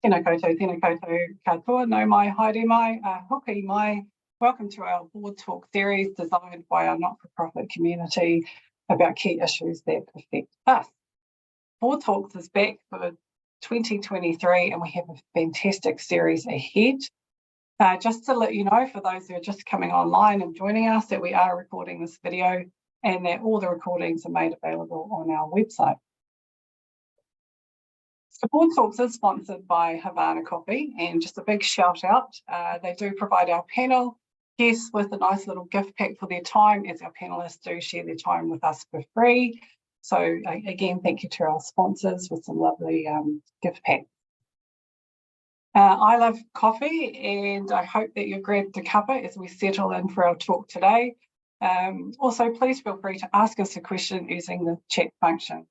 Tēnā koutou katoa, no mai, haere mai, hoki mai. Welcome to our Board Talk series designed by our not-for-profit community about key issues that affect us. Board Talks is back for 2023 and we have a fantastic series ahead. Just to let you know, for those who are just coming online and joining us, that we are recording this video and that all the recordings are made available on our website. So Board Talks is sponsored by Havana Coffee, and just a big shout out. They do provide our panel guests with a nice little gift pack for their time, as our panelists do share their time with us for free. So again, thank you to our sponsors with some lovely gift packs. I love coffee, and I hope that you grabbed a cuppa as we settle in for our talk today. Also, please feel free to ask us a question using the chat function.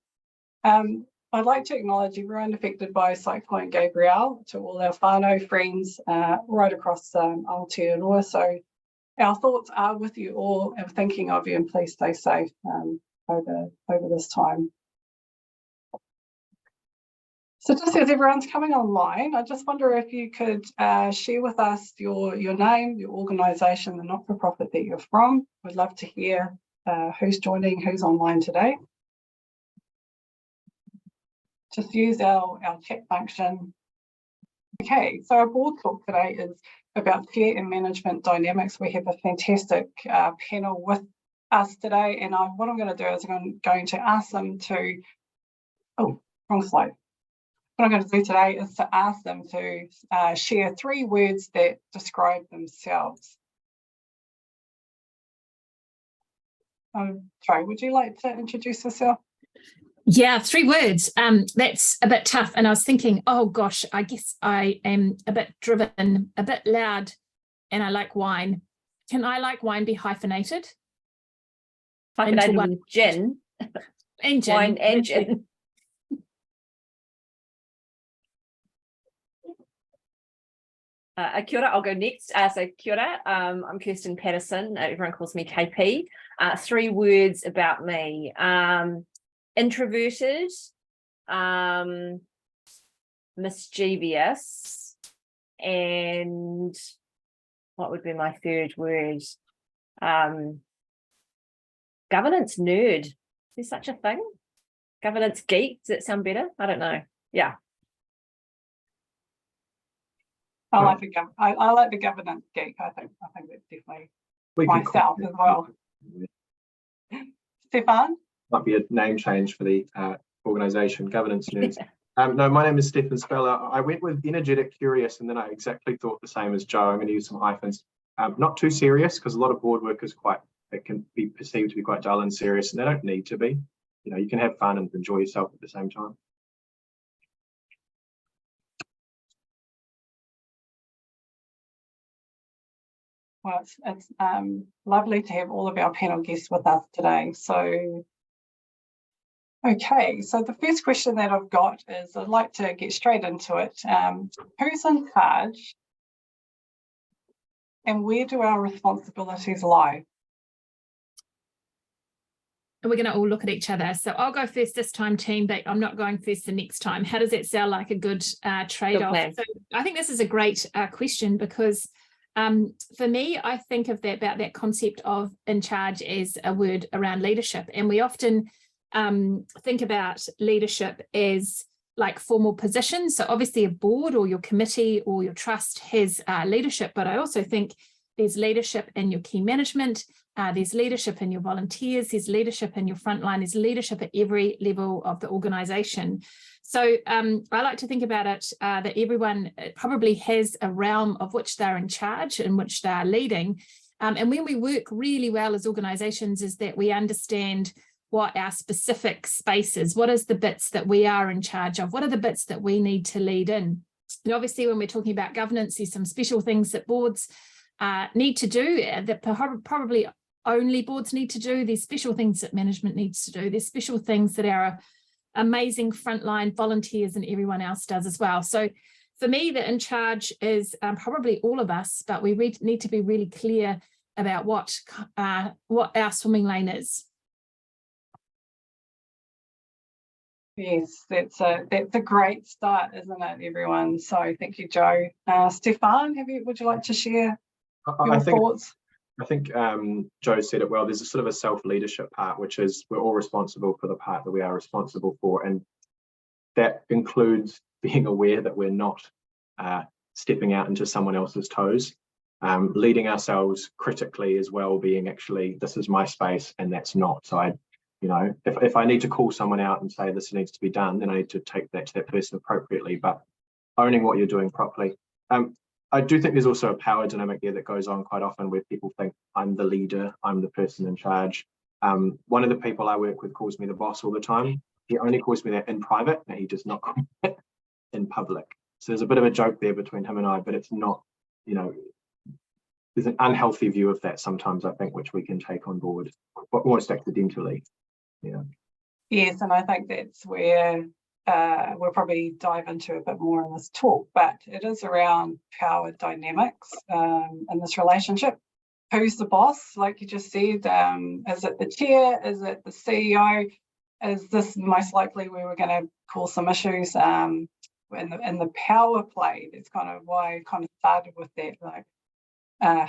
I'd like to acknowledge everyone affected by Cyclone Gabrielle, to all our whānau friends right across Aotearoa. So our thoughts are with you all and thinking of you, and please stay safe over this time. So just as everyone's coming online, I just wonder if you could share with us your name, your organisation, the not-for-profit that you're from. We'd love to hear who's joining, who's online today. Just use our chat function. Okay, so our board talk today is about care and management dynamics. We have a fantastic panel with us today, and what I'm going to do is I'm going to ask them to, wrong slide. What I'm going to do today is to ask them to share 3 words that describe themselves. Sorry, would you like to introduce yourself? Yeah, 3 words. That's a bit tough. And I was thinking, oh gosh, I guess I am a bit driven, a bit loud, and I like wine. Can I like wine be hyphenated? Hyphenated with gin. And gin. Wine and gin. Kia ora, I'll go next. So kia ora, I'm Kirsten Patterson. Everyone calls me KP. 3 words about me. Introverted, mischievous, and what would be my 3rd word? Governance nerd. Is there such a thing? Governance geek. Does that sound better? I don't know. Yeah. I like the governance geek. I think that's definitely myself as well. Stefan? Might be a name change for the organisation, Governance Nerds. No, my name is Stefan Speller. I went with energetic, curious, and then I exactly thought the same as Jo. I'm going to use some hyphens. Not too serious, because a lot of board work is it can be perceived to be quite dull and serious, and they don't need to be. You know, you can have fun and enjoy yourself at the same time. Well, it's lovely to have all of our panel guests with us today. So, okay, so the first question that I've got is, I'd like to get straight into it. Who's in charge and where do our responsibilities lie? And we're going to all look at each other. So I'll go first this time, team, but I'm not going first the next time. How does that sound like a good trade-off? So I think this is a great question, because for me, I think of about that concept of in charge as a word around leadership. And we often think about leadership as like formal positions. So obviously a board or your committee or your trust has leadership, but I also think there's leadership in your key management, there's leadership in your volunteers, there's leadership in your frontline, there's leadership at every level of the organisation. So I like to think about it that everyone probably has a realm of which they're in charge and which they're leading. And when we work really well as organisations is that we understand what our specific space is, what is the bits that we are in charge of, what are the bits that we need to lead in. And obviously when we're talking about governance, there's some special things that boards need to do that probably only boards need to do. There's special things that management needs to do. There's special things that our amazing frontline volunteers and everyone else does as well. So for me, the in charge is probably all of us, but we need to be really clear about what our swimming lane is. Yes, that's a great start, isn't it, everyone? So thank you, Jo. Stefan, would you like to share your thoughts? I think Jo said it well. There's a sort of a self-leadership part, which is we're all responsible for the part that we are responsible for, and that includes being aware that we're not stepping out into someone else's toes, leading ourselves critically as well, being actually, this is my space and that's not. So if I need to call someone out and say this needs to be done, then I need to take that to that person appropriately, but owning what you're doing properly. I do think there's also a power dynamic there that goes on quite often where people think I'm the leader, I'm the person in charge. One of the people I work with calls me the boss all the time. He only calls me that in private, and he does not call me that in public. So there's a bit of a joke there between him and I, but it's not, there's an unhealthy view of that sometimes, I think, which we can take on board almost accidentally. Yeah. Yes, and I think that's where we'll probably dive into a bit more in this talk, but it is around power dynamics in this relationship. Who's the boss? Like you just said, is it the chair? Is it the CEO? Is this most likely where we're going to cause some issues in the power play? That's kind of why I kind of started with that, like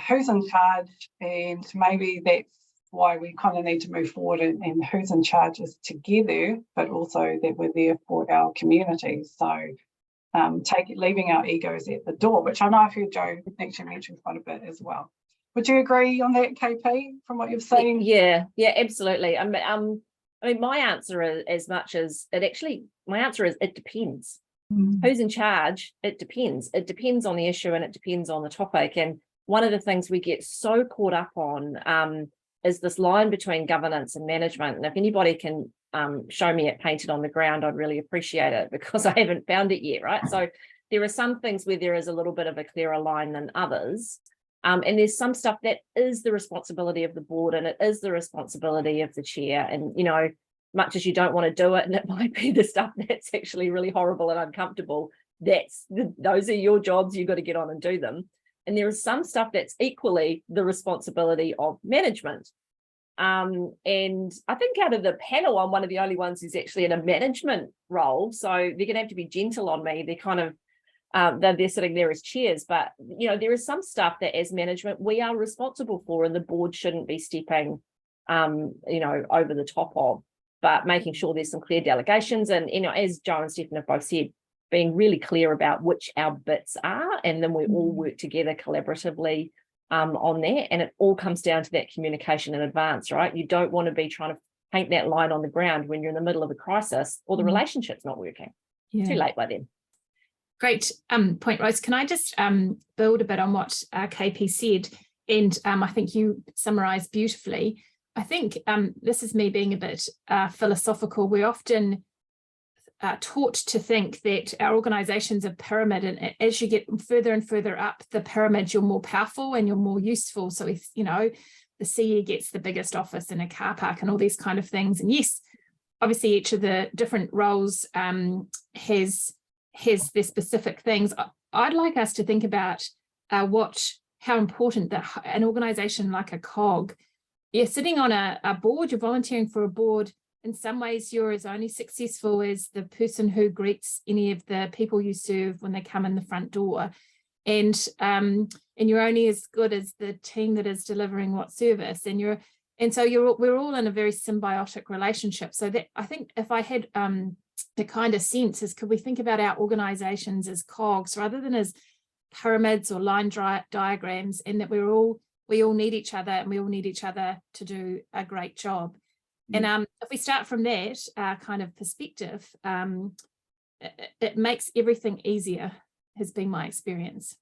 who's in charge, and maybe that's why we kind of need to move forward and who's in charge is together, but also that we're there for our community. So leaving our egos at the door, which I know I've heard Jo actually mention quite a bit as well. Would you agree on that, KP, from what you've seen? Yeah, absolutely. I mean, my answer is it depends. Who's in charge? It depends. It depends on the issue and it depends on the topic. And one of the things we get so caught up on is this line between governance and management. And if anybody can show me it painted on the ground, I'd really appreciate it, because I haven't found it yet, right? So there are some things where there is a little bit of a clearer line than others. And there's some stuff that is the responsibility of the board, and it is the responsibility of the chair. And, much as you don't want to do it, and it might be the stuff that's actually really horrible and uncomfortable, those are your jobs. You've got to get on and do them. And there is some stuff that's equally the responsibility of management. And I think out of the panel, I'm one of the only ones who's actually in a management role. So they're going to have to be gentle on me. They're kind of, they're sitting there as chairs. But, there is some stuff that as management we are responsible for, and the board shouldn't be stepping, over the top of, but making sure there's some clear delegations. And, as Jo and Stefan have both said, being really clear about which our bits are, and then we all work together collaboratively on that. And it all comes down to that communication in advance, right? You don't want to be trying to paint that line on the ground when you're in the middle of a crisis or the relationship's not working. Yeah. Too late by then. Great point, Rose. Can I just build a bit on what KP said? And I think you summarised beautifully. I think this is me being a bit philosophical. We're often taught to think that our organisations are pyramid, and as you get further and further up the pyramid, you're more powerful and you're more useful. So if the CEO gets the biggest office in a car park and all these kind of things, and yes, obviously each of the different roles has their specific things. I'd like us to think about how important that an organisation like a COG, you're sitting on a board, you're volunteering for a board. In some ways, you're as only successful as the person who greets any of the people you serve when they come in the front door. And you're only as good as the team that is delivering what service. We're all in a very symbiotic relationship. So that I think if I had the kind of sense is, could we think about our organizations as cogs rather than as pyramids or line diagrams, and that we all need each other, and we all need each other to do a great job. And if we start from that kind of perspective, it makes everything easier, has been my experience.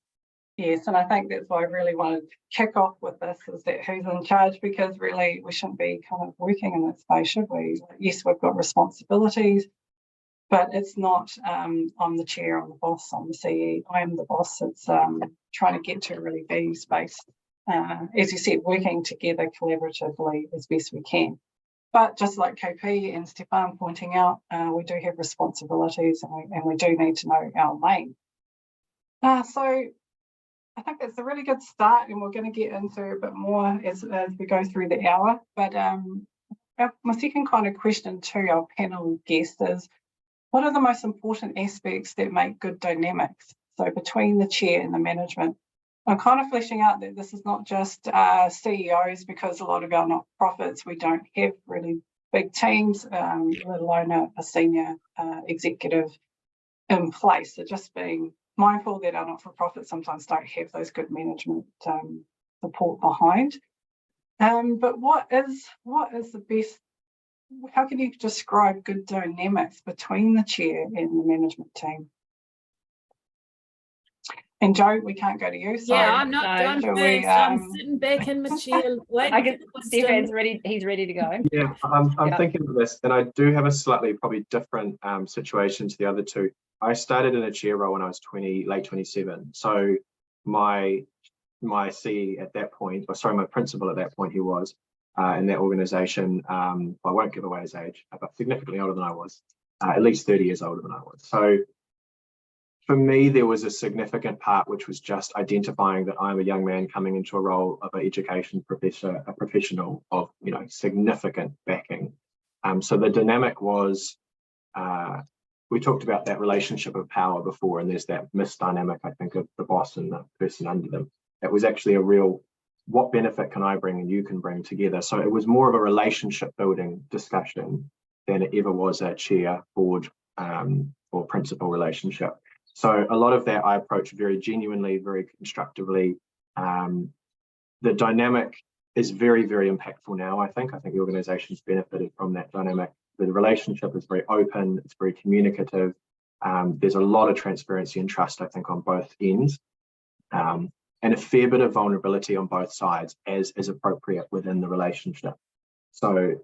Yes, and I think that's why I really wanted to kick off with this, is that who's in charge, because really we shouldn't be kind of working in that space, should we? Yes, we've got responsibilities, but it's not I'm the chair, I'm the boss, I'm the CEO, I am the boss. It's trying to get to a really be space, as you said, working together collaboratively as best we can. But just like KP and Stefan pointing out, we do have responsibilities, and we do need to know our lane. So I think that's a really good start, and we're going to get into a bit more as we go through the hour. But my second kind of question to our panel guest is, What are the most important aspects that make good dynamics? So between the chair and the management. I'm kind of fleshing out that this is not just CEOs, because a lot of our not-for-profits, we don't have really big teams, let alone a senior executive in place. So just being mindful that our not-for-profits sometimes don't have those good management support behind. But what is the best? How can you describe good dynamics between the chair and the management team? And Jo, we can't go to you. So yeah, I'm not going first. I'm sitting back in my chair. I can. Stefan's ready. He's ready to go. Yeah, I'm thinking of this, and I do have a slightly probably different situation to the other two. I started in a chair role when I was late 27. So my CE at that point, or sorry, my principal at that point, he was in that organisation. I won't give away his age, but significantly older than I was, at least 30 years older than I was. So for me, there was a significant part which was just identifying that I'm a young man coming into a role of an education professor, a professional of significant backing. So the dynamic was, we talked about that relationship of power before, and there's that misdynamic, I think, of the boss and the person under them. It was actually a real, what benefit can I bring and you can bring together? So it was more of a relationship building discussion than it ever was a chair, board, or principal relationship. So a lot of that I approach very genuinely, very constructively. The dynamic is very, very impactful now, I think. I think the organization's benefited from that dynamic. The relationship is very open, it's very communicative. There's a lot of transparency and trust, I think, on both ends. And a fair bit of vulnerability on both sides as is appropriate within the relationship. So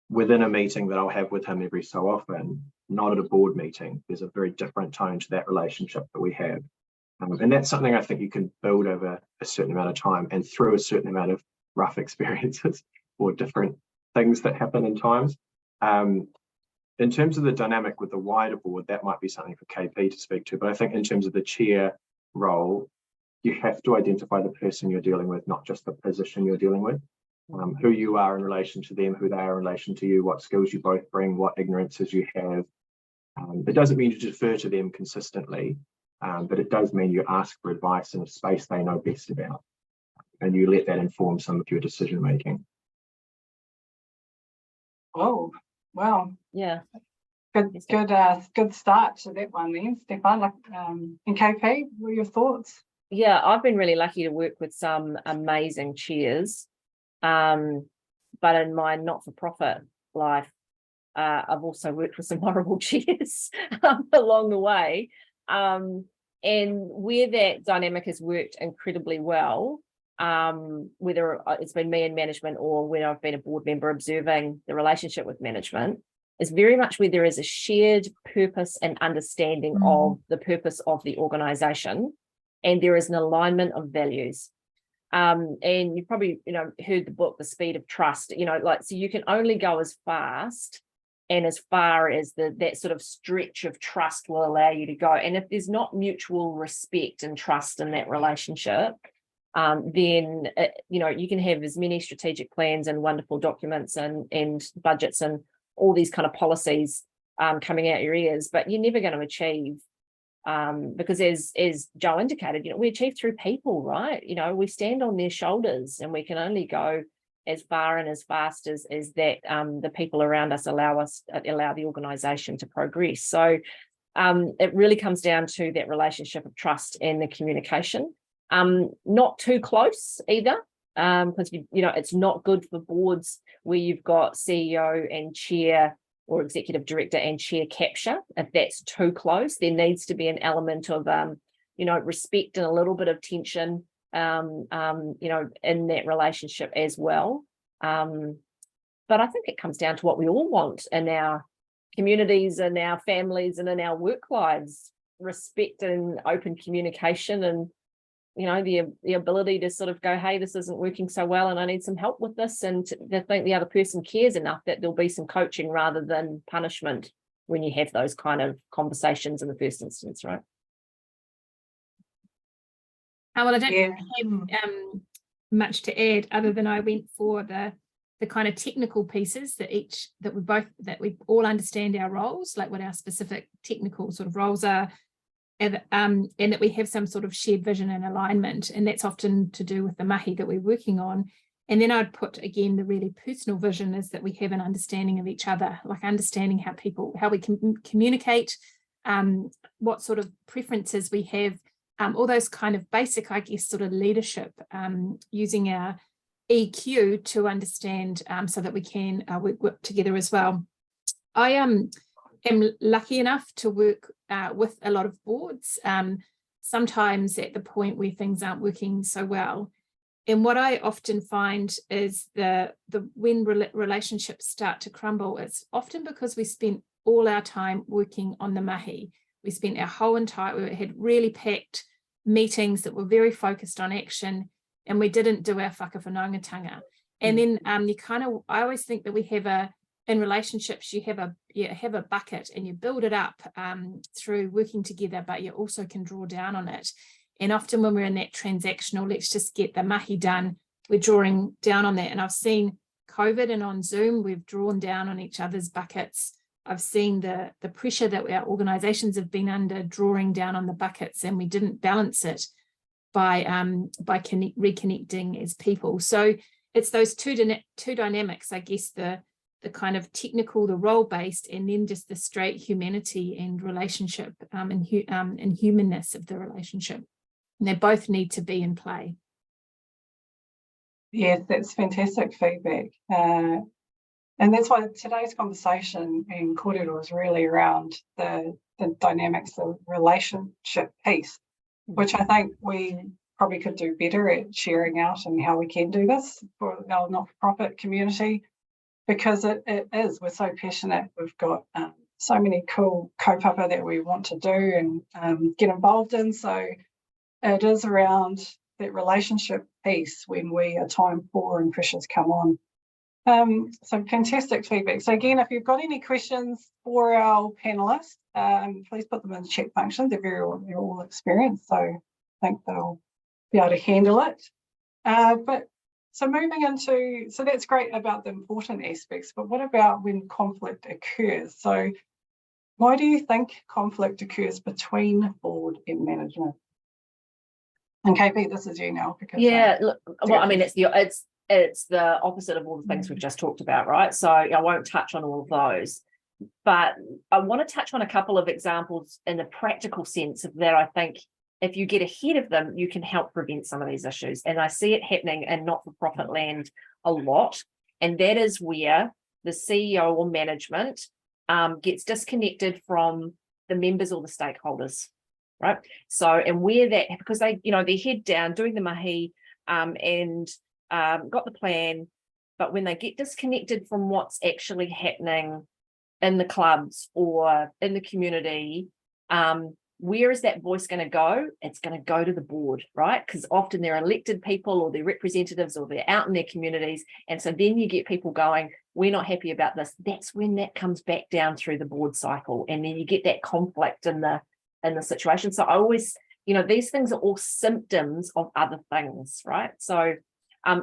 within a meeting that I'll have with him every so often, not at a board meeting, there's a very different tone to that relationship that we have. And that's something I think you can build over a certain amount of time and through a certain amount of rough experiences or different things that happen in times. In terms of the dynamic with the wider board, that might be something for KP to speak to, but I think in terms of the chair role, you have to identify the person you're dealing with, not just the position you're dealing with. Who you are in relation to them, who they are in relation to you, what skills you both bring, what ignorances you have. It doesn't mean you defer to them consistently, but it does mean you ask for advice in a space they know best about, and you let that inform some of your decision making. Oh, wow. Yeah. Good start to that one then, Stefan. And KP, what are your thoughts? Yeah, I've been really lucky to work with some amazing chairs. But in my not-for-profit life, I've also worked with some horrible chairs along the way. And where that dynamic has worked incredibly well, whether it's been me in management or when I've been a board member observing the relationship with management, is very much where there is a shared purpose and understanding of the purpose of the organisation, and there is an alignment of values. And you probably heard the book The Speed of Trust. So you can only go as fast and as far as that sort of stretch of trust will allow you to go. And if there's not mutual respect and trust in that relationship, then you can have as many strategic plans and wonderful documents and budgets and all these kind of policies coming out your ears, but you're never going to achieve. Because as Jo indicated, we achieve through people, right? We stand on their shoulders, and we can only go as far and as fast as that the people around us allow the organisation to progress. So it really comes down to that relationship of trust and the communication. Not too close either, because it's not good for boards where you've got CEO and chair or executive director and chair capture. If that's too close, there needs to be an element of, respect and a little bit of tension, in that relationship as well. But I think it comes down to what we all want in our communities and our families and in our work lives: respect and open communication, and the ability to sort of go, hey, this isn't working so well and I need some help with this, and to think the other person cares enough that there'll be some coaching rather than punishment when you have those kind of conversations in the first instance, right? Well, I don't have much to add other than I went for the the kind of technical pieces that we all understand our roles, like what our specific technical sort of roles are, and that we have some sort of shared vision and alignment. And that's often to do with the mahi that we're working on. And then I'd put, again, the really personal vision is that we have an understanding of each other, like understanding how we can communicate, what sort of preferences we have, all those kind of basic, I guess, sort of leadership, using our EQ to understand, so that we can work together as well. I am lucky enough to work with a lot of boards, sometimes at the point where things aren't working so well. And what I often find is when relationships start to crumble, it's often because we spent all our time working on the mahi. We spent our whole we had really packed meetings that were very focused on action, and we didn't do our whakawhanaungatanga. And then I always think that in relationships, you have a bucket and you build it up through working together, but you also can draw down on it. And often when we're in that transactional, let's just get the mahi done, we're drawing down on that. And I've seen COVID and on Zoom, we've drawn down on each other's buckets. I've seen the pressure that our organisations have been under, drawing down on the buckets, and we didn't balance it by reconnecting as people. So it's those two dynamics, I guess, the kind of technical, the role-based, and then just the straight humanity and relationship and humanness of the relationship. And they both need to be in play. Yes, that's fantastic feedback. And that's why today's conversation in kōrero is really around the dynamics of relationship piece, which I think we probably could do better at sharing out and how we can do this for our not-for-profit community, because we're so passionate. We've got so many cool kaupapa that we want to do and get involved in. So it is around that relationship piece when we are time poor and pressures come on. So fantastic feedback. So again, if you've got any questions for our panelists, please put them in the chat function. They're all experienced, so I think they'll be able to handle it. So moving into, so that's great about the important aspects, but what about when conflict occurs? So why do you think conflict occurs between board and management? And KP, this is you now. Because, look, well, I mean, it's the opposite of all the things we've just talked about, right? So I won't touch on all of those, but I want to touch on a couple of examples in the practical sense of that. I think if you get ahead of them, you can help prevent some of these issues. And I see it happening in not-for-profit land a lot. And that is where the CEO or management gets disconnected from the members or the stakeholders, right? So, and where that, because they, they're head down doing the mahi and got the plan, but when they get disconnected from what's actually happening in the clubs or in the community, where is that voice going to go? It's going to go to the board, right? Because often they're elected people or they're representatives or they're out in their communities. And so then you get people going, we're not happy about this. That's when that comes back down through the board cycle. And then you get that conflict in the situation. So I always, these things are all symptoms of other things, right? So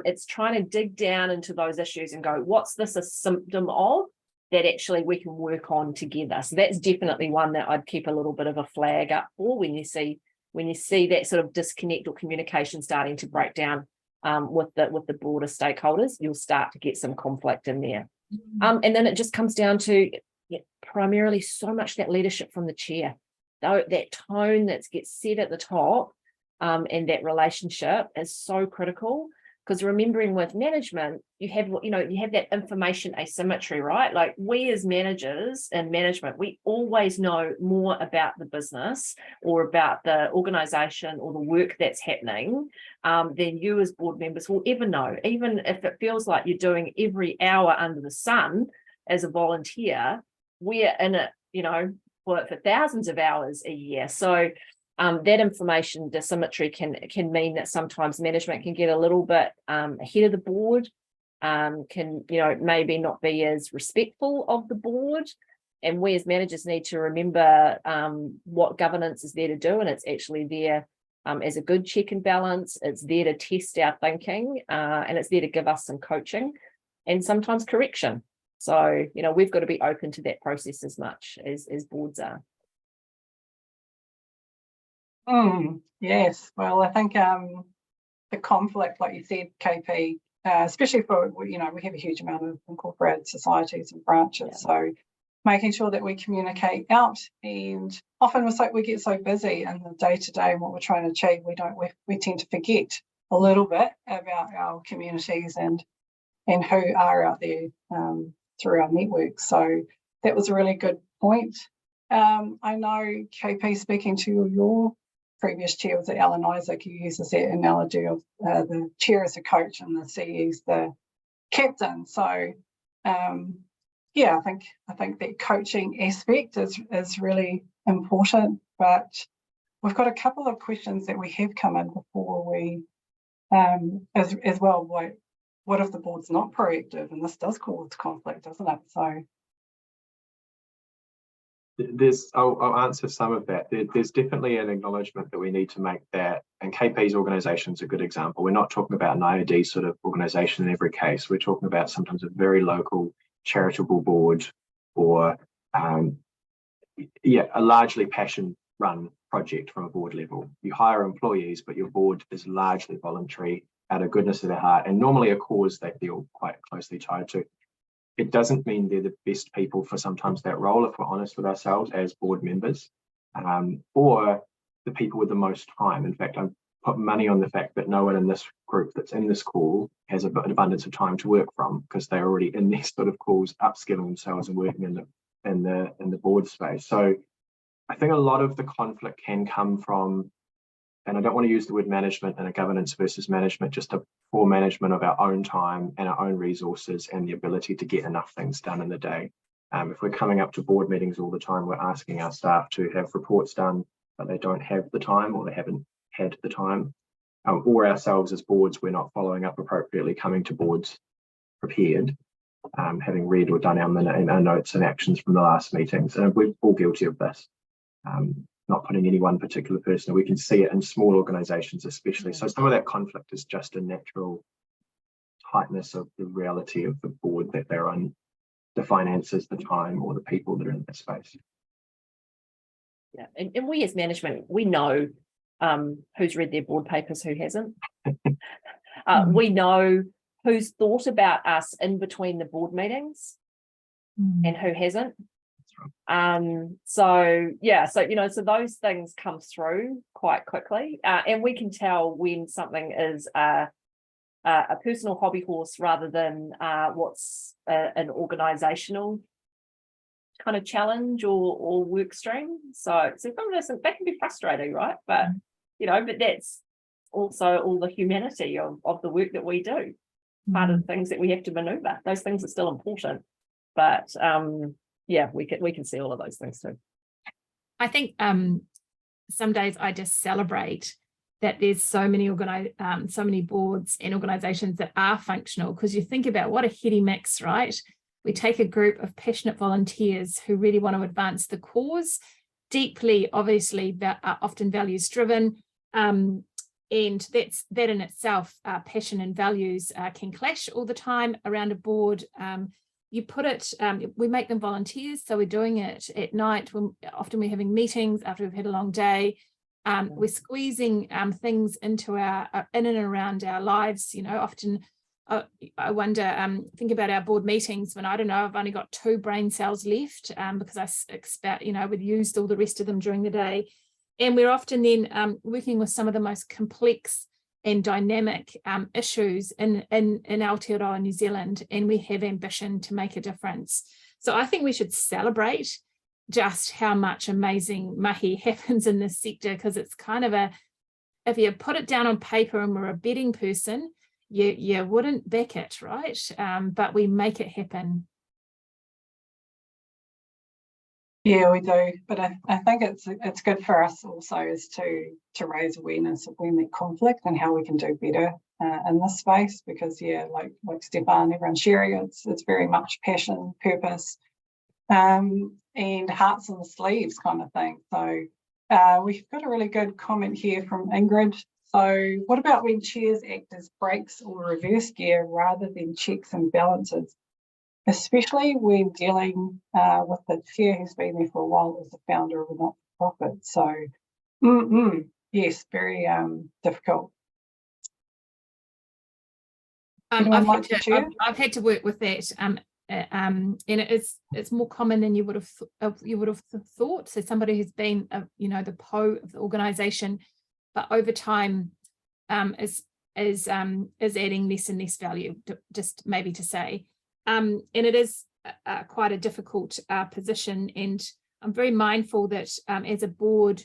it's trying to dig down into those issues and go, what's this a symptom of that actually we can work on together? So that's definitely one that I'd keep a little bit of a flag up for when you see that sort of disconnect or communication starting to break down with the broader stakeholders. You'll start to get some conflict in there. And then it just comes down to primarily so much that leadership from the chair. That tone that gets set at the top and that relationship is so critical. Because remembering with management, you have that information asymmetry, right? Like we as managers and management, we always know more about the business or about the organization or the work that's happening than you as board members will ever know. Even if it feels like you're doing every hour under the sun as a volunteer, we're in it, for thousands of hours a year. So that information asymmetry can mean that sometimes management can get a little bit ahead of the board, can maybe not be as respectful of the board. And we as managers need to remember what governance is there to do, and it's actually there as a good check and balance. It's there to test our thinking, and it's there to give us some coaching. and sometimes correction. So, we've got to be open to that process as much as boards are. Yes, well, I think the conflict, like you said, KP, especially for, we have a huge amount of incorporated societies and branches. So making sure that we communicate out, and often we get so busy in the day-to-day and what we're trying to achieve, we tend to forget a little bit about our communities and who are out there through our network. So that was a really good point. I know, KP, speaking to your previous chair was Alan Isaac, who uses that analogy of the chair as a coach and the CEO is the captain. So I think that coaching aspect is really important. But we've got a couple of questions that we have come in before we as well. What if the board's not proactive? And this does cause conflict, doesn't it? So I'll answer some of that. There's definitely an acknowledgement that we need to make that, and KP's organisation is a good example. We're not talking about an IoD sort of organisation in every case. We're talking about sometimes a very local charitable board, or a largely passion-run project from a board level. You hire employees, but your board is largely voluntary out of goodness of their heart, and normally a cause they feel quite closely tied to. It doesn't mean they're the best people for sometimes that role, if we're honest with ourselves as board members, or the people with the most time. In fact, I put money on the fact that no one in this group that's in this call has an abundance of time to work from, because they're already in these sort of calls, upskilling themselves and working in the board space. So I think a lot of the conflict can come from, and I don't want to use the word management and a governance versus management, just a poor management of our own time and our own resources and the ability to get enough things done in the day. If we're coming up to board meetings all the time, we're asking our staff to have reports done, but they don't have the time, or they haven't had the time, or ourselves as boards, we're not following up appropriately, coming to boards prepared, having read or done our notes and actions from the last meetings. And we're all guilty of this. Not putting any one particular person, we can see it in small organisations especially. So some of that conflict is just a natural tightness of the reality of the board that they're on, the finances, the time, or the people that are in that space. Yeah, and we as management, we know who's read their board papers, who hasn't. We know who's thought about us in between the board meetings and who hasn't. So those things come through quite quickly, and we can tell when something is a personal hobby horse rather than what's an organizational kind of challenge or work stream. So that can be frustrating, right? But but that's also all the humanity of the work that we do. Part of the things that we have to maneuver, those things are still important, but we can see all of those things too. I think some days I just celebrate that there's so many boards and organizations that are functional, because you think about what a heady mix, right? We take a group of passionate volunteers who really want to advance the cause, deeply, obviously, often values driven, and that in itself, passion and values can clash all the time around a board. You put it, we make them volunteers, so we're doing it at night. Often we're having meetings after we've had a long day. We're squeezing things into our in and around our lives. Often I wonder, think about our board meetings when, I don't know, I've only got 2 brain cells left because I expect, we've used all the rest of them during the day. And we're often then working with some of the most complex and dynamic issues in Aotearoa, New Zealand, and we have ambition to make a difference. So I think we should celebrate just how much amazing mahi happens in this sector, because it's kind of if you put it down on paper and we're a betting person, you wouldn't back it, right? But we make it happen. Yeah, we do, but I think it's good for us also is to raise awareness of when that conflict and how we can do better in this space, because like Stefan, everyone's sharing, it's very much passion, purpose, and hearts on the sleeves kind of thing. So we've got a really good comment here from Ingrid So what about when chairs act as brakes or reverse gear rather than checks and balances, especially when dealing with the chair who's been there for a while as the founder of a not-for-profit? So, yes, very difficult. I've had to work with that, and it's more common than you would have thought. So somebody who's been, the PO of the organisation, but over time, is adding less and less value. Just maybe to say, and it is quite a difficult position. And I'm very mindful that as a board,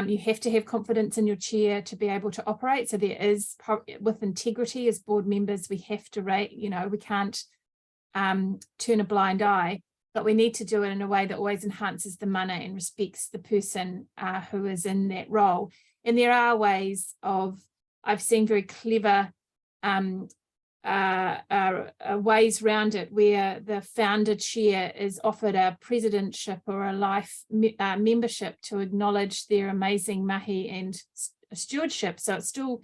you have to have confidence in your chair to be able to operate. So there is, with integrity as board members, we have to rate, we can't turn a blind eye, but we need to do it in a way that always enhances the mana and respects the person who is in that role. And there are ways of, I've seen very clever ways around it, where the founder chair is offered a presidentship or a life membership to acknowledge their amazing mahi and stewardship. So it still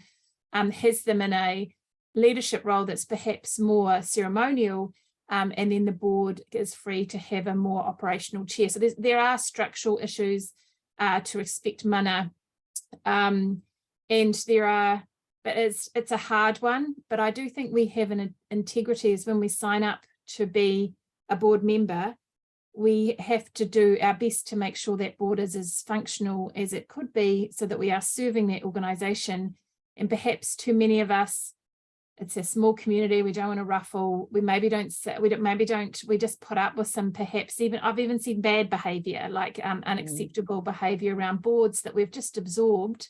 has them in a leadership role that's perhaps more ceremonial, and then the board is free to have a more operational chair. So there are structural issues to respect mana, and there are. But it's a hard one, but I do think we have an integrity is when we sign up to be a board member, we have to do our best to make sure that board is as functional as it could be, so that we are serving that organisation. And perhaps too many of us, it's a small community, we don't want to ruffle, we just put up with some, perhaps even, I've even seen bad behaviour, like unacceptable behaviour around boards that we've just absorbed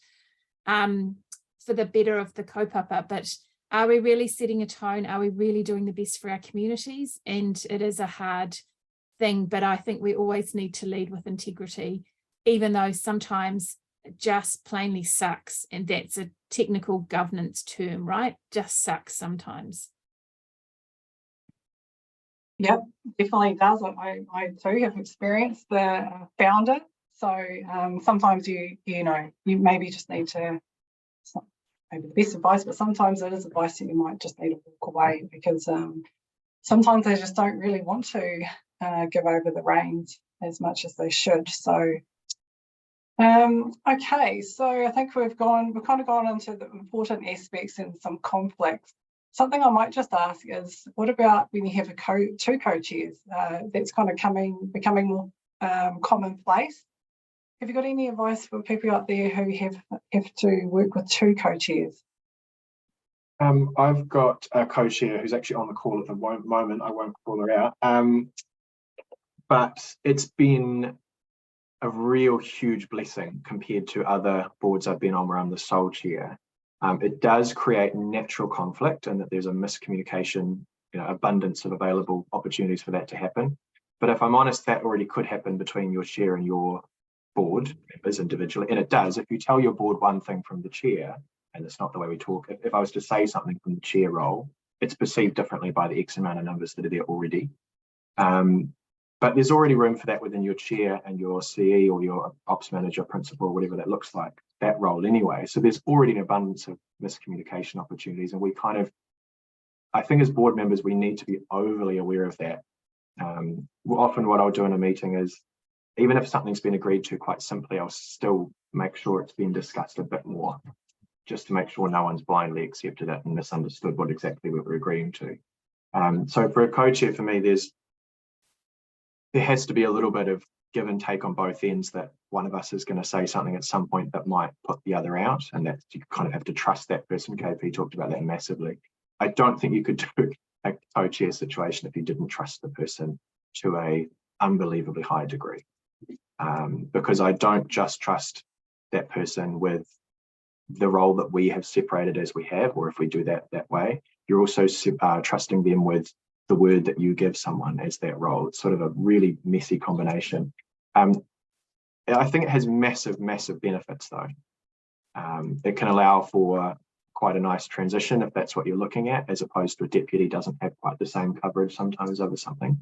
for the better of the kaupapa. But are we really setting a tone? Are we really doing the best for our communities? And it is a hard thing, but I think we always need to lead with integrity, even though sometimes it just plainly sucks. And that's a technical governance term, right? Just sucks sometimes. Yep, definitely does. I too have experienced the founder. So sometimes you maybe just need to, it's not maybe the best advice, but sometimes it is advice that you might just need to walk away, because sometimes they just don't really want to give over the reins as much as they should. So okay, so I think we've kind of gone into the important aspects and some conflicts. Something I might just ask is, what about when you have two co-chairs? That's kind of becoming more commonplace. Have you got any advice for people out there who have to work with two co-chairs? I've got a co-chair who's actually on the call at the moment. I won't call her out. But it's been a real huge blessing compared to other boards I've been on where I'm the sole chair. It does create natural conflict, and that there's a miscommunication, abundance of available opportunities for that to happen. But if I'm honest, that already could happen between your chair and your board members individually. And it does. If you tell your board one thing from the chair, and it's not the way we talk, if I was to say something from the chair role, it's perceived differently by the X amount of numbers that are there already. But there's already room for that within your chair and your CE or your ops manager, principal, whatever that looks like, that role anyway. So there's already an abundance of miscommunication opportunities. And we I think as board members, we need to be overly aware of that. Often what I'll do in a meeting is, even if something's been agreed to quite simply, I'll still make sure it's been discussed a bit more, just to make sure no one's blindly accepted it and misunderstood what exactly we were agreeing to. So for a co-chair, for me, there has to be a little bit of give and take on both ends, that one of us is going to say something at some point that might put the other out, and that you kind of have to trust that person. KP talked about that massively. I don't think you could do a co-chair situation if you didn't trust the person to a unbelievably high degree, because I don't just trust that person with the role that we have separated as we have, or if we do that way, you're also trusting them with the word that you give someone as that role. It's sort of a really messy combination. I think it has massive, massive benefits though. It can allow for quite a nice transition if that's what you're looking at, as opposed to a deputy doesn't have quite the same coverage sometimes over something.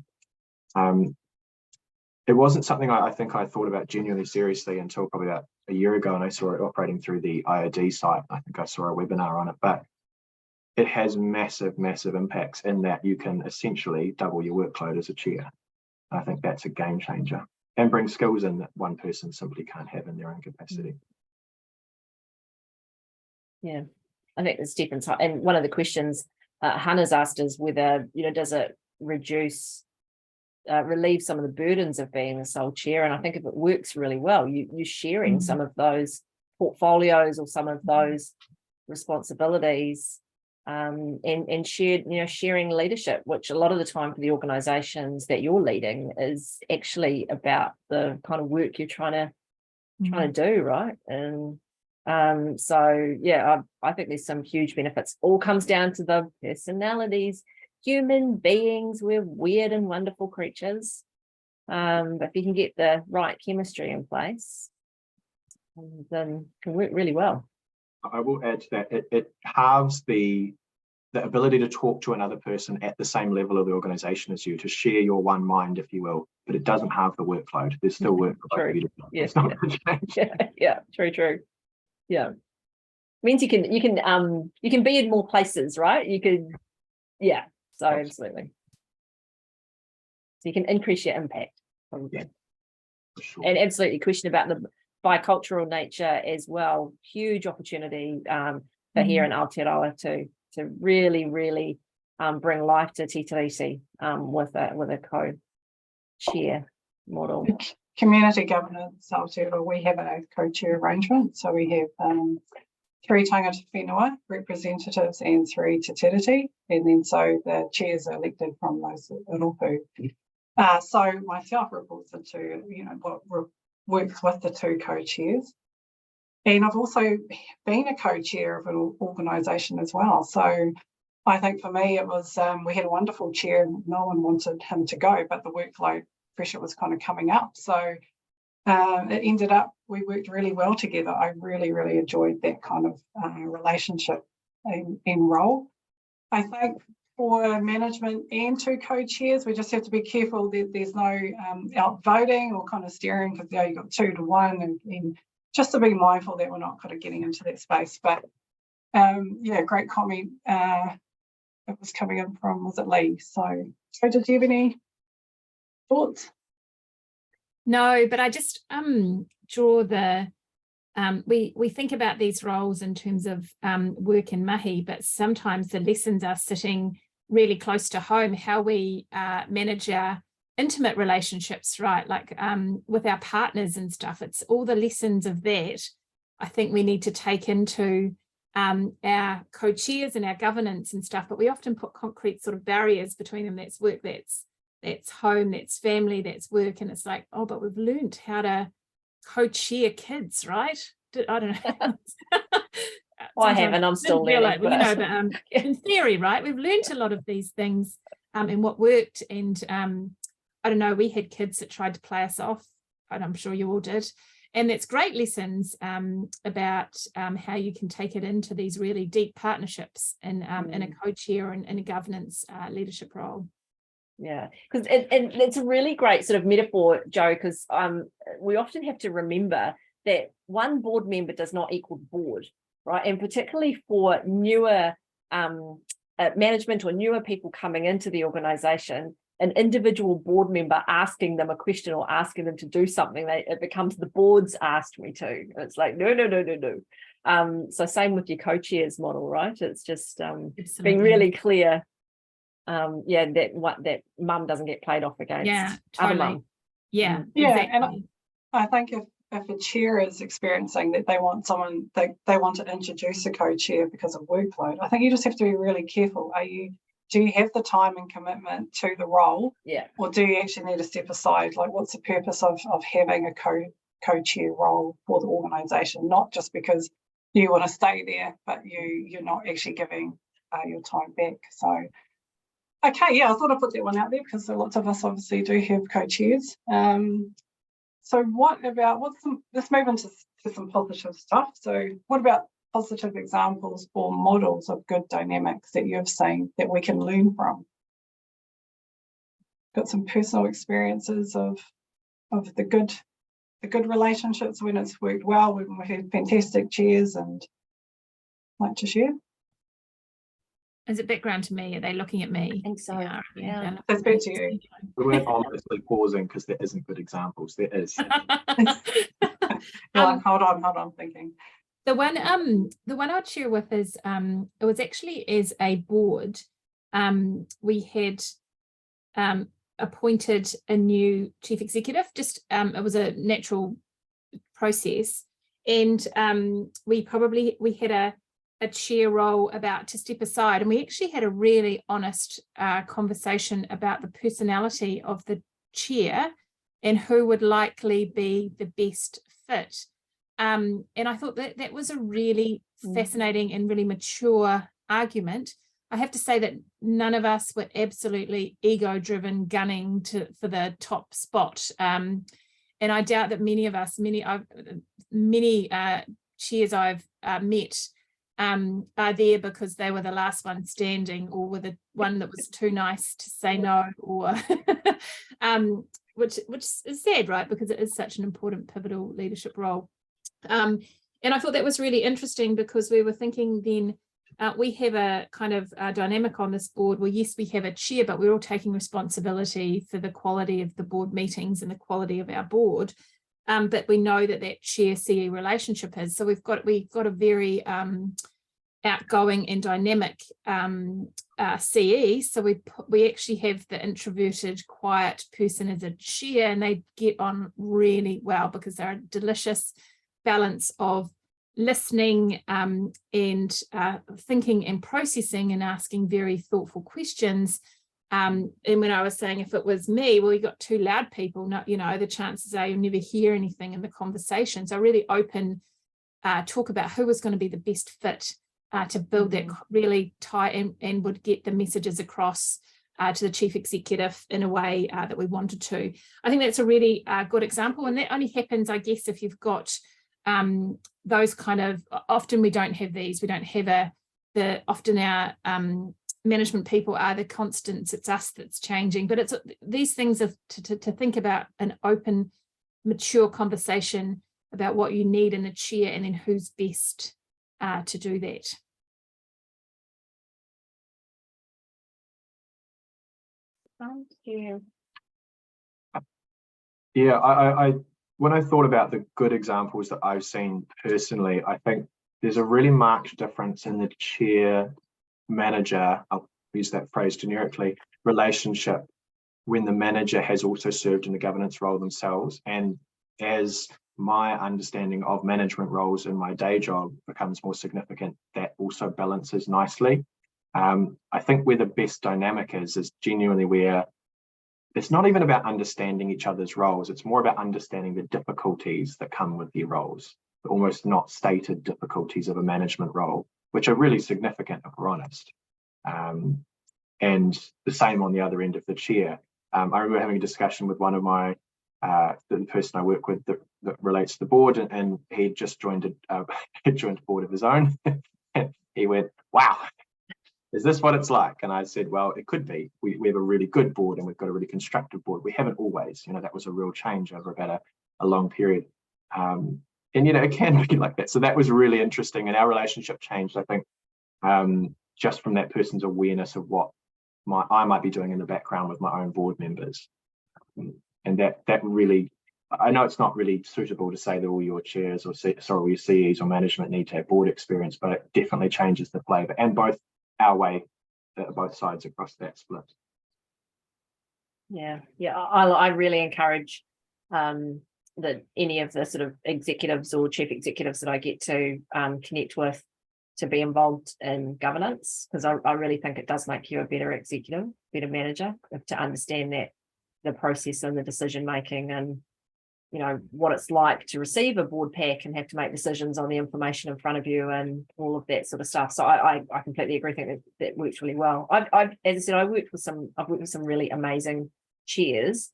it wasn't something I think I thought about genuinely seriously until probably about a year ago, and I saw it operating through the IoD site. I think I saw a webinar on it, but it has massive, massive impacts in that you can essentially double your workload as a chair. I think that's a game changer and bring skills in that one person simply can't have in their own capacity. Yeah, I think it's Stefan's, and one of the questions Hannah's asked is whether, does it relieve some of the burdens of being the sole chair? And I think if it works really well, you're sharing some of those portfolios or some of those responsibilities, and sharing leadership, which a lot of the time for the organizations that you're leading is actually about the kind of work you're trying to do, right? And so yeah, I think there's some huge benefits. All comes down to the personalities. Human beings, we're weird and wonderful creatures, but if you can get the right chemistry in place, then it can work really well. I will add to that, it halves the ability to talk to another person at the same level of the organization as you, to share your one mind, if you will, but it doesn't have the workload. There's still work for both of you to do. It's not going to change. Yeah, true. Yeah, means you can be in more places, right? You could, yeah. So absolutely. So you can increase your impact, probably. Yeah, for sure. And absolutely, question about the bicultural nature as well. Huge opportunity for here in Aotearoa to really bring life to Te Tiriti with a co-chair model. Community governance, Aotearoa, we have a co-chair arrangement. So we have 3 tangata whenua representatives and 3 te tiriti, and then so the chairs are elected from those rōpū. So myself reports into what works with the 2 co-chairs, and I've also been a co-chair of an organisation as well. So I think for me it was we had a wonderful chair. No one wanted him to go, but the workload pressure was kind of coming up. So it ended up, we worked really well together. I really enjoyed that kind of relationship and role. I think for management and 2 co-chairs, we just have to be careful that there's no outvoting or kind of steering, because you've got 2 to 1, and just to be mindful that we're not kind of getting into that space. But yeah, great comment. It was coming in from, was it Lee? So did you have any thoughts? No, but I just draw the, we think about these roles in terms of work and mahi, but sometimes the lessons are sitting really close to home, how we manage our intimate relationships, right? Like with our partners and stuff. It's all the lessons of that I think we need to take into our co-chairs and our governance and stuff, but we often put concrete sort of barriers between them. That's work, that's home, that's family, that's work. And it's like, oh, but we've learned how to co-chair kids, right? I don't know. Well, I haven't, I'm still learning. But in theory, right, we've learned a lot of these things and what worked. And I don't know, we had kids that tried to play us off, and I'm sure you all did. And it's great lessons about how you can take it into these really deep partnerships in a co-chair and in a governance leadership role. Yeah, because it's a really great sort of metaphor, Jo, because we often have to remember that one board member does not equal board, right? And particularly for newer management or newer people coming into the organisation, an individual board member asking them a question or asking them to do something, it becomes the board's asked me to. And it's like, no. So same with your co-chairs model, right? It's just being really clear. That mum doesn't get played off against other mum. Yeah, exactly. And I think if a chair is experiencing that they want someone, they want to introduce a co-chair because of workload, I think you just have to be really careful. Do you have the time and commitment to the role? Yeah. Or do you actually need to step aside? Like, what's the purpose of having a co-chair role for the organisation? Not just because you want to stay there, but you're not actually giving your time back. So, okay, yeah, I thought I'd put that one out there because lots of us obviously do have co-chairs. So let's move into some positive stuff. So what about positive examples or models of good dynamics that you've seen that we can learn from? Got some personal experiences of of the good relationships when it's worked well, when we've had fantastic chairs, and like to share. Is it background to me? Are they looking at me? I think so. Yeah. That's back to you. We weren't ominously pausing because there isn't good examples. There is. Hold on, thinking. The one I'd share with is it was actually as a board, we had appointed a new chief executive. Just it was a natural process, and we had a chair role about to step aside, and we actually had a really honest conversation about the personality of the chair and who would likely be the best fit. And I thought that was a really fascinating and really mature argument. I have to say that none of us were absolutely ego-driven, gunning for the top spot. And I doubt that many chairs I've met are there because they were the last one standing, or were the one that was too nice to say no, or which is sad, right? Because it is such an important pivotal leadership role. And I thought that was really interesting, because we were thinking then we have a kind of dynamic on this board where, yes, we have a chair, but we're all taking responsibility for the quality of the board meetings and the quality of our board. But we know that chair-CE relationship is. So we've got a very outgoing and dynamic CE. So we actually have the introverted, quiet person as a chair, and they get on really well because they're a delicious balance of listening and thinking and processing and asking very thoughtful questions. And when I was saying, if it was me, well, you got two loud people, the chances are you'll never hear anything in the conversation. So really open talk about who was going to be the best fit to build that really tight and would get the messages across to the chief executive in a way that we wanted to. I think that's a really good example. And that only happens, I guess, if you've got those kind of, often we don't have these, we don't have often our management people are the constants, it's us that's changing, but it's these things of to think about an open, mature conversation about what you need in a chair and then who's best to do that. Thank you. Yeah, I when I thought about the good examples that I've seen personally, I think there's a really marked difference in the chair manager, I'll use that phrase generically, relationship when the manager has also served in the governance role themselves. And as my understanding of management roles in my day job becomes more significant, that also balances nicely. I think where the best dynamic is genuinely where it's not even about understanding each other's roles, it's more about understanding the difficulties that come with their roles, the almost not stated difficulties of a management role, which are really significant if we're honest. And the same on the other end of the chair. I remember having a discussion with one of my, the person I work with that relates to the board, and he just joined a board of his own. He went, wow, is this what it's like? And I said, well, it could be. We have a really good board and we've got a really constructive board. We haven't always, that was a real change over about a long period. And, it can be like that. So that was really interesting. And our relationship changed, I think, just from that person's awareness of what I might be doing in the background with my own board members. And that really, I know it's not really suitable to say that all your chairs or all your CEs or management need to have board experience, but it definitely changes the flavour, and both sides across that split. Yeah, I really encourage that any of the sort of executives or chief executives that I get to connect with to be involved in governance, because I really think it does make you a better executive, better manager, to understand that the process and the decision making and what it's like to receive a board pack and have to make decisions on the information in front of you and all of that sort of stuff. So I completely agree. I think that works really well. I've as I said, I've worked with some really amazing chairs,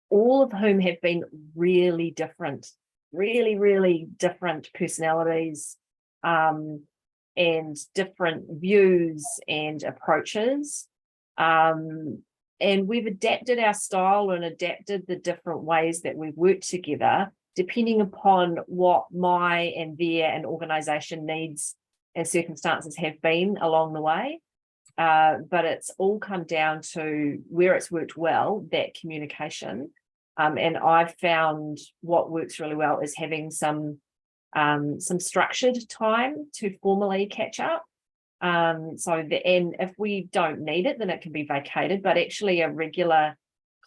all of whom have been really different personalities and different views and approaches. And we've adapted our style and adapted the different ways that we've worked together, depending upon what my and their and organisation needs and circumstances have been along the way. But it's all come down to where it's worked well, that communication. And I've found what works really well is having some structured time to formally catch up. And if we don't need it, then it can be vacated, but actually a regular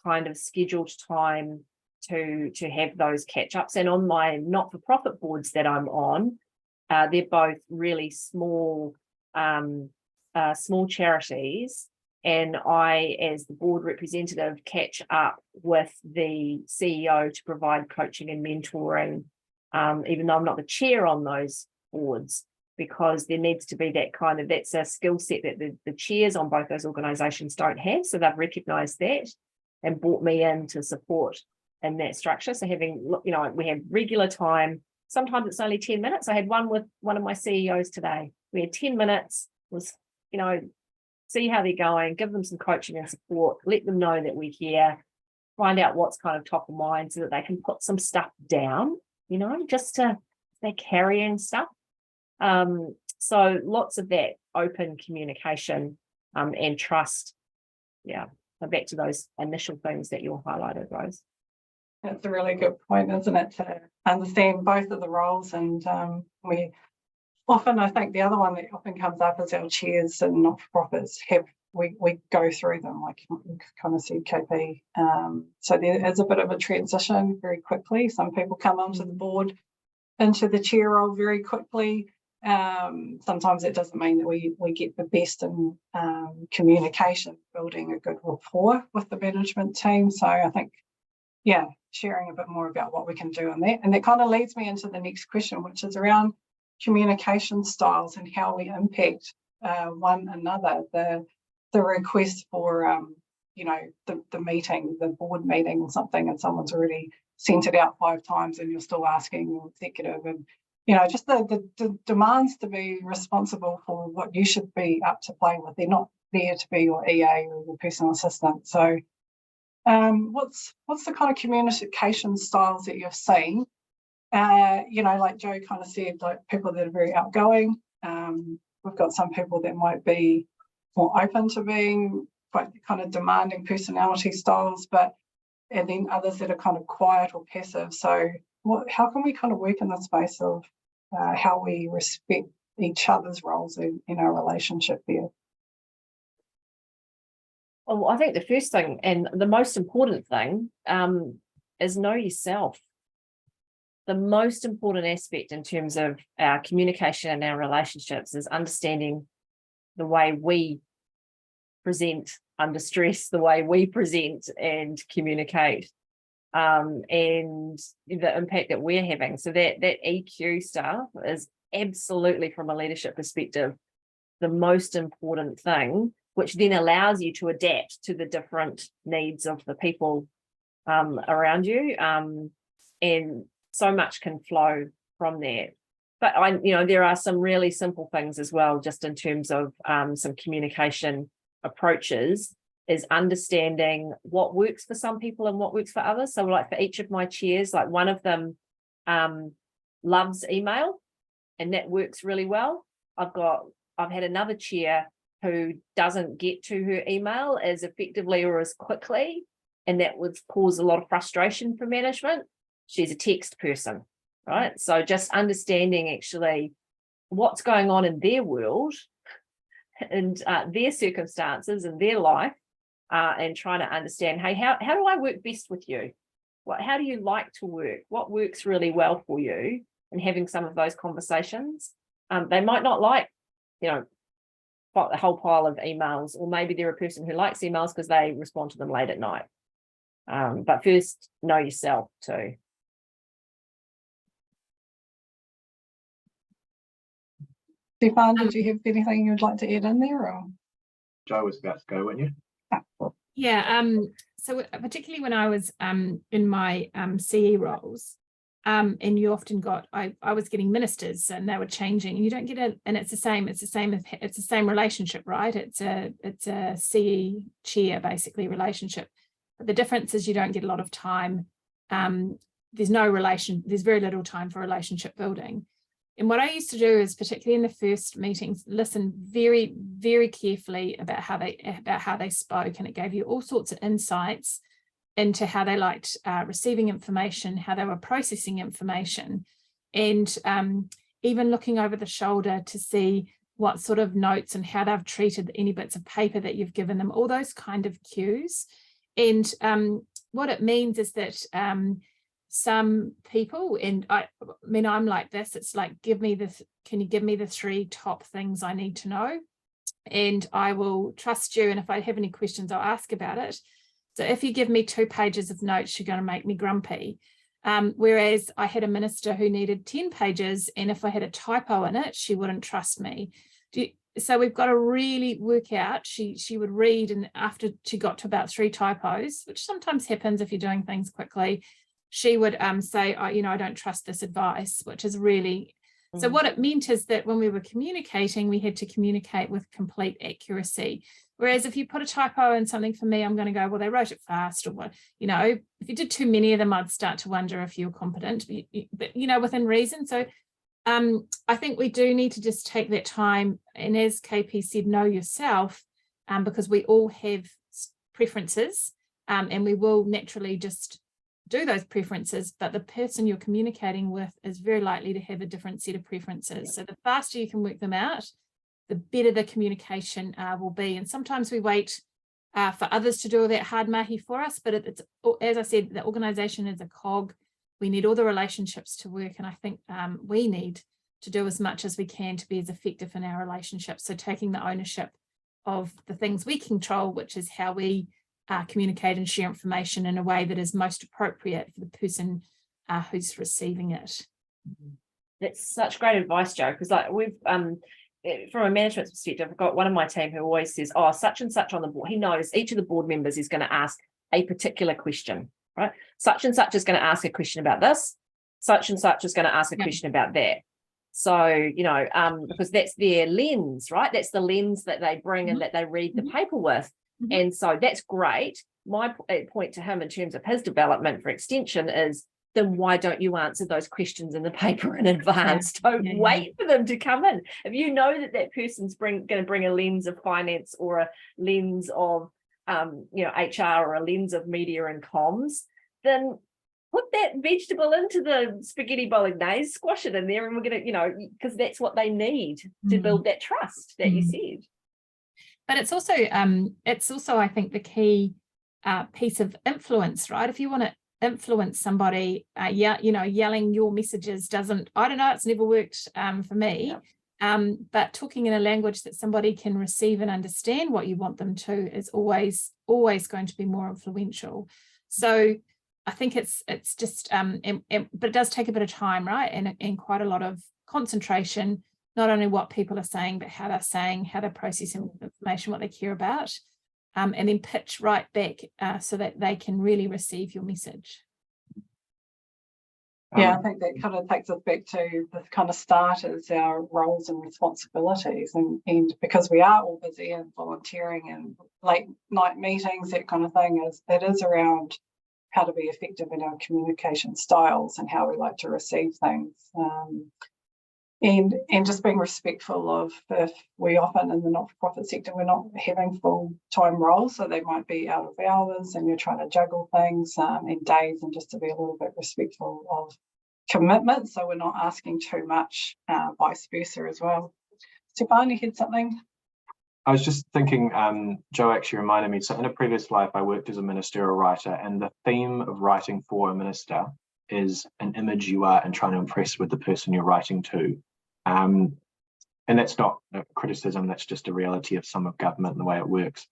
kind of scheduled time to have those catch-ups. And on my not-for-profit boards that I'm on, they're both really small charities, and I, as the board representative, catch up with the CEO to provide coaching and mentoring, even though I'm not the chair on those boards, because there needs to be that's a skill set that the chairs on both those organisations don't have. So they've recognised that and brought me in to support in that structure. So we have regular time. Sometimes it's only 10 minutes. I had one with one of my CEOs today. We had 10 minutes, see how they're going, give them some coaching and support, let them know that we're here, find out what's kind of top of mind so that they can put some stuff down, just to, they're carrying stuff. So lots of that open communication and trust. Yeah, so back to those initial things that you highlighted, Rose. That's a really good point, isn't it, to understand both of the roles. And we often, I think the other one that often comes up is our chairs and not-for-profits we go through them, like you kind of said, KP. So there is a bit of a transition very quickly. Some people come onto the board into the chair role very quickly. Sometimes it doesn't mean that we get the best in communication, building a good rapport with the management team. So I think, sharing a bit more about what we can do on that. And that kind of leads me into the next question, which is around communication styles and how we impact one another. The request for, the meeting, the board meeting or something, and someone's already sent it out 5 times and you're still asking your executive, and just the demands to be responsible for what you should be up to play with. They're not there to be your EA or your personal assistant. So what's the kind of communication styles that you've seen? Like Jo kind of said, like people that are very outgoing. We've got some people that might be more open to being quite kind of demanding personality styles, and then others that are kind of quiet or passive. So how can we kind of work in the space of how we respect each other's roles in our relationship there? Well, I think the first thing and the most important thing is know yourself. The most important aspect in terms of our communication and our relationships is understanding the way we present under stress, the way we present and communicate, and the impact that we're having. So that EQ stuff is absolutely, from a leadership perspective, the most important thing, which then allows you to adapt to the different needs of the people around you. And so much can flow from there. But there are some really simple things as well, just in terms of some communication approaches, is understanding what works for some people and what works for others. So like for each of my chairs, like one of them loves email, and that works really well. I've had another chair who doesn't get to her email as effectively or as quickly, and that would cause a lot of frustration for management. She's a text person, right? So just understanding actually what's going on in their world and their circumstances and their life, and trying to understand, hey, how do I work best with you? How do you like to work? What works really well for you? And having some of those conversations. They might not like, the whole pile of emails, or maybe they're a person who likes emails because they respond to them late at night. But first, know yourself too. Stefan, did you have anything you'd like to add in there? Or? Jo was about to go, weren't you? Yeah. So particularly when I was in my CE roles, And you often got, I was getting ministers and they were changing, and you don't get it. And it's the same relationship, right? It's a CE chair basically relationship. But the difference is you don't get a lot of time. There's very little time for relationship building. And what I used to do is, particularly in the first meetings, listen very, very carefully about how they spoke, and it gave you all sorts of insights into how they liked receiving information, how they were processing information, and even looking over the shoulder to see what sort of notes and how they've treated any bits of paper that you've given them, all those kind of cues. And what it means is that some people, and I mean, I'm like this, it's like, can you give me the 3 top things I need to know? And I will trust you. And if I have any questions, I'll ask about it. So if you give me 2 pages of notes, you're going to make me grumpy. Whereas I had a minister who needed 10 pages, and if I had a typo in it, she wouldn't trust me. So we've got to really work out. She would read, and after she got to about 3 typos, which sometimes happens if you're doing things quickly, she would say, I don't trust this advice, which is really, so what it meant is that when we were communicating, we had to communicate with complete accuracy. Whereas if you put a typo in something for me, I'm going to go, well, they wrote it fast, or what, if you did too many of them, I'd start to wonder if you're competent, but within reason. So I think we do need to just take that time. And as KP said, know yourself, because we all have preferences, and we will naturally just do those preferences, but the person you're communicating with is very likely to have a different set of preferences. So the faster you can work them out, the better the communication will be. And sometimes we wait for others to do all that hard mahi for us, but it's, as I said, the organisation is a cog. We need all the relationships to work, and I think we need to do as much as we can to be as effective in our relationships. So taking the ownership of the things we control, which is how we communicate and share information in a way that is most appropriate for the person who's receiving it. That's such great advice, Jo, because like we've from a management perspective, I've got one of my team who always says, oh, such and such on the board. He knows each of the board members is going to ask a particular question, right? Such and such is going to ask a question about this. Such and such is going to ask a question about that. So, because that's their lens, right? That's the lens that they bring and that they read the paper with. And so that's great. My point to him in terms of his development for extension is, then why don't you answer those questions in the paper in advance? Don't wait for them to come in. If you know that that person's going to bring a lens of finance, or a lens of HR, or a lens of media and comms, then put that vegetable into the spaghetti bolognese, squash it in there, and we're going to, because that's what they need to build that trust that you said. But it's also, I think, the key piece of influence, right? If you want to influence somebody, yelling your messages doesn't, I don't know, it's never worked for me. But talking in a language that somebody can receive and understand what you want them to is always going to be more influential. So I think it's just, but it does take a bit of time, right? And quite a lot of concentration, not only what people are saying, but how they're saying, how they're processing information, what they care about, and then pitch right back so that they can really receive your message. Yeah, I think that kind of takes us back to the kind of start as our roles and responsibilities, and because we are all busy and volunteering and late night meetings, that kind of thing, it is around how to be effective in our communication styles and how we like to receive things. And just being respectful of, if we often in the not-for-profit sector, we're not having full-time roles, so they might be out of hours and you're trying to juggle things in days, and just to be a little bit respectful of commitment, so we're not asking too much, vice versa as well. Stefan, you had something? I was just thinking, Jo actually reminded me, so in a previous life, I worked as a ministerial writer, and the theme of writing for a minister is an image you are and trying to impress with the person you're writing to. And that's not a criticism, that's just a reality of some of government and the way it works.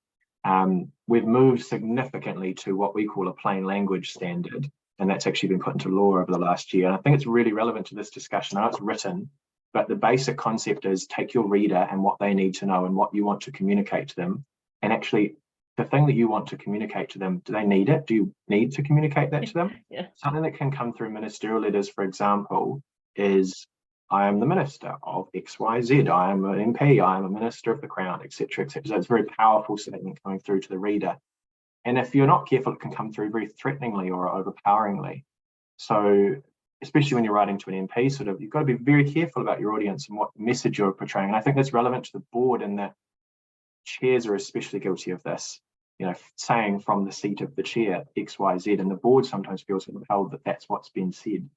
We've moved significantly to what we call a plain language standard, and that's actually been put into law over the last year. And I think it's really relevant to this discussion. I know it's written, but the basic concept is take your reader and what they need to know and what you want to communicate to them, and actually the thing that you want to communicate to them, do they need it? Do you need to communicate that to them? Yeah. Something that can come through ministerial letters, for example, is I am the minister of XYZ, I am an MP, I am a minister of the Crown, etc., etc. So it's a very powerful statement coming through to the reader. And if you're not careful, it can come through very threateningly or overpoweringly. So especially when you're writing to an MP, sort of, you've got to be very careful about your audience and what message you're portraying. And I think that's relevant to the board in that chairs are especially guilty of this, you know, saying from the seat of the chair XYZ, and the board sometimes feels compelled that that's what's been said.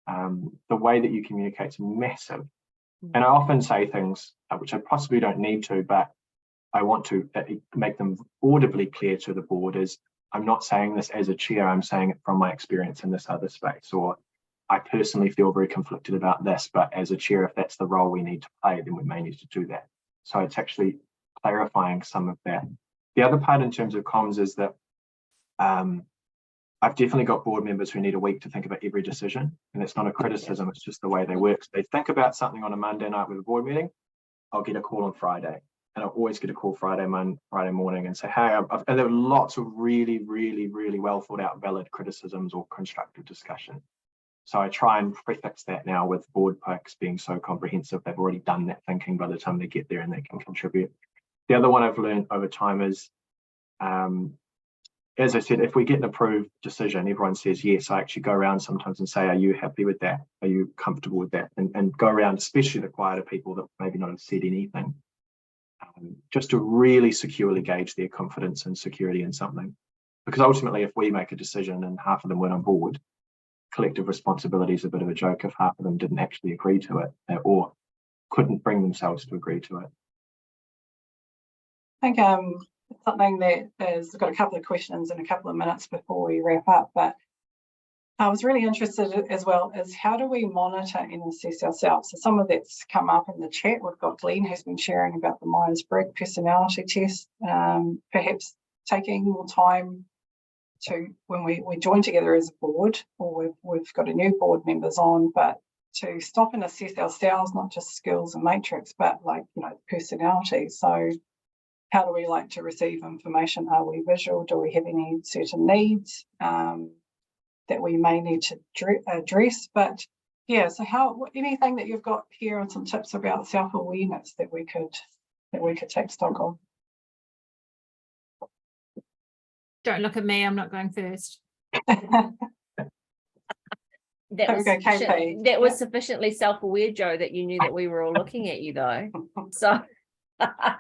The way that you communicate is massive. And I often say things which I possibly don't need to, but I want to make them audibly clear to the board is, I'm not saying this as a chair, I'm saying it from my experience in this other space, or I personally feel very conflicted about this, but as a chair, if that's the role we need to play, then we may need to do that. So it's actually clarifying some of that. The other part in terms of comms is that I've definitely got board members who need a week to think about every decision, and it's not a criticism, it's just the way they work. So they think about something on a Monday night with a board meeting, I'll get a call on Friday, and I'll always get a call Friday morning and say, hey, and there are lots of really, really, really well thought out valid criticisms or constructive discussion. So I try and prefix that now with board packs being so comprehensive, they've already done that thinking by the time they get there and they can contribute. The other one I've learned over time is, as I said, if we get an approved decision, everyone says yes, I actually go around sometimes and say, are you happy with that? Are you comfortable with that? And go around, especially the quieter people that maybe not have said anything, just to really securely gauge their confidence and security in something. Because ultimately, if we make a decision and half of them weren't on board, collective responsibility is a bit of a joke if half of them didn't actually agree to it or couldn't bring themselves to agree to it. I think something that is, I've got a couple of questions in a couple of minutes before we wrap up, but I was really interested as well is how do we monitor and assess ourselves? So some of that's come up in the chat. We've got Glenn who's been sharing about the Myers-Briggs personality test, perhaps taking more time to, when we join together as a board, or we've got a new board members on, but to stop and assess ourselves, not just skills and matrix, but like, you know, personality. So how do we like to receive information? Are we visual? Do we have any certain needs that we may need to address? But yeah, so anything that you've got here and some tips about self-awareness that we could take stock of? Don't look at me, I'm not going first. That was sufficiently self-aware, Jo, that you knew that we were all looking at you though. So I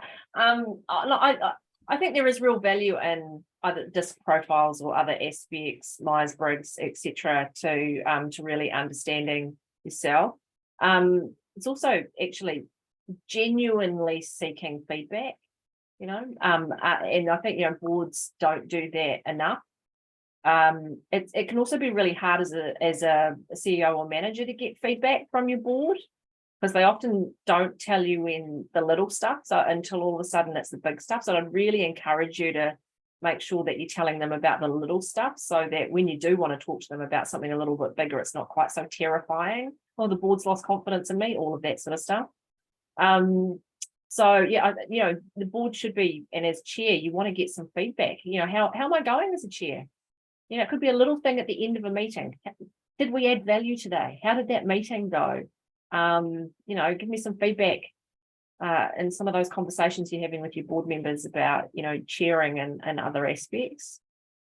think there is real value in either disc profiles or other aspects, Myers-Briggs, etc., to really understanding yourself. It's also actually genuinely seeking feedback, you know, and I think, you know, boards don't do that enough. It can also be really hard as a CEO or manager to get feedback from your board, because they often don't tell you in the little stuff, so until all of a sudden it's the big stuff. So I'd really encourage you to make sure that you're telling them about the little stuff, so that when you do want to talk to them about something a little bit bigger, it's not quite so terrifying. Oh, the board's lost confidence in me, all of that sort of stuff. So yeah, you know, the board should be, and as chair, you want to get some feedback. You know, how am I going as a chair? You know, it could be a little thing at the end of a meeting. Did we add value today? How did that meeting go? You know, give me some feedback in some of those conversations you're having with your board members about, you know, chairing and other aspects.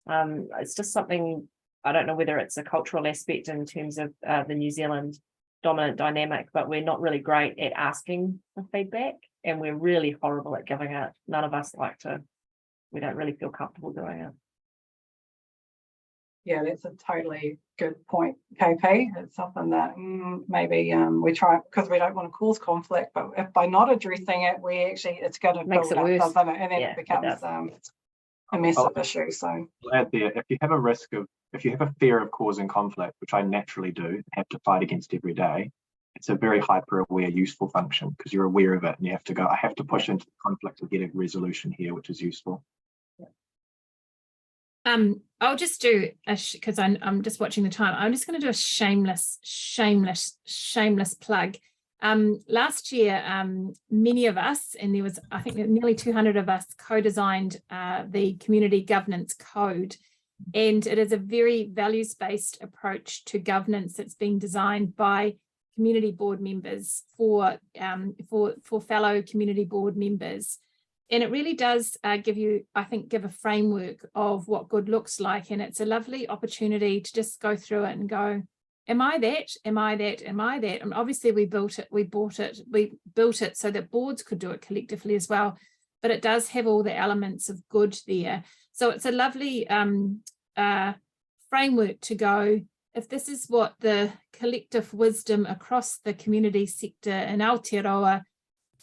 It's just something, I don't know whether it's a cultural aspect in terms of the New Zealand dominant dynamic, but we're not really great at asking for feedback, and we're really horrible at giving it. None of us like to, we don't really feel comfortable doing it. Yeah, that's a totally good point, KP. It's something that maybe we try, because we don't want to cause conflict, but if by not addressing it, it's going to build up, doesn't it? And then it becomes a massive issue. So add there, if you have a fear of causing conflict, which I naturally do, have to fight against every day, it's a very hyper-aware, useful function, because you're aware of it and you have to go, I have to push into the conflict to get a resolution here, which is useful. I'll just do because I'm just watching the time. I'm just going to do a shameless plug. Last year, many of us, and there was, I think, nearly 200 of us, co-designed the community governance code. And it is a very values-based approach to governance that's being designed by community board members for fellow community board members. And it really does give a framework of what good looks like. And it's a lovely opportunity to just go through it and go, am I that? Am I that? Am I that? And obviously we built it so that boards could do it collectively as well. But it does have all the elements of good there. So it's a lovely framework to go, if this is what the collective wisdom across the community sector in Aotearoa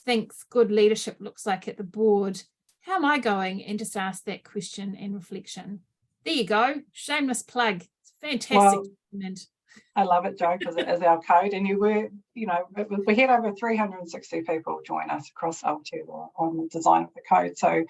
thinks good leadership looks like at the board, how am I going? And just ask that question and reflection. There you go. Shameless plug. It's fantastic document. I love it, Jo, because it is our code. And we had over 360 people join us across Aotearoa on the design of the code. So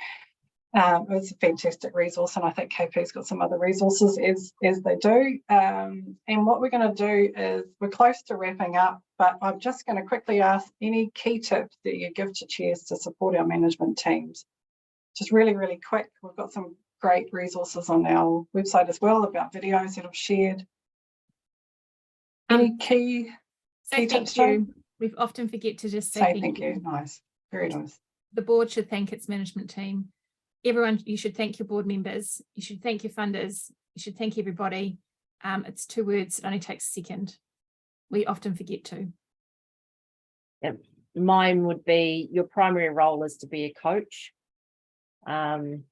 it was a fantastic resource, and I think KP's got some other resources as they do. And what we're going to do is, we're close to wrapping up, but I'm just going to quickly ask any key tips that you give to chairs to support our management teams. Just really, really quick. We've got some great resources on our website as well about videos that I've shared. Any key tips, Jo? We often forget to just say thank you. Nice. Very nice. The board should thank its management team. Everyone, you should thank your board members. You should thank your funders. You should thank everybody. It's 2 words. It only takes a second. We often forget to. Yep. Mine would be, your primary role is to be a coach, and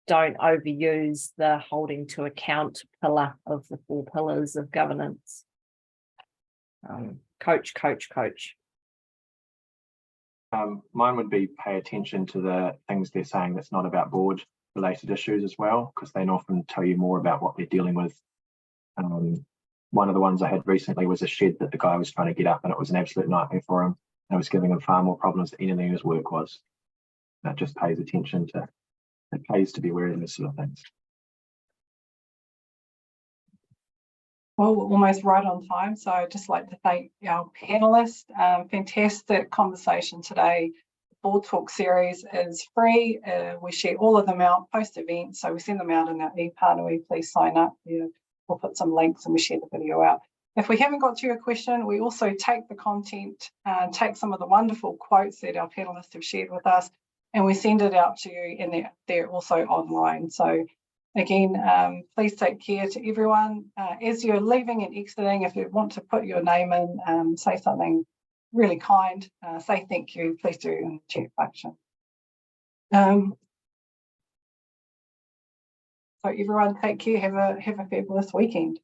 don't overuse the holding to account pillar of the 4 pillars of governance. Coach. Mine would be pay attention to the things they're saying that's not about board related issues as well, because they often tell you more about what they're dealing with. One of the ones I had recently was a shed that the guy was trying to get up, and it was an absolute nightmare for him. It was giving him far more problems than anything his work was. That just pays attention to, it pays to be aware of this sort of things. Well, we're almost right on time, so I'd just like to thank our panellists. Fantastic conversation today. The Board Talk series is free. We share all of them out post-event, so we send them out in our e-Pānui. Please sign up. We'll put some links and we share the video out. If we haven't got to your question, we also take the content, take some of the wonderful quotes that our panellists have shared with us, and we send it out to you, and they're also online. So again, please take care to everyone. As you're leaving and exiting, if you want to put your name in, say something really kind, say thank you, please do in the chat function. So everyone, take care, have a fabulous weekend.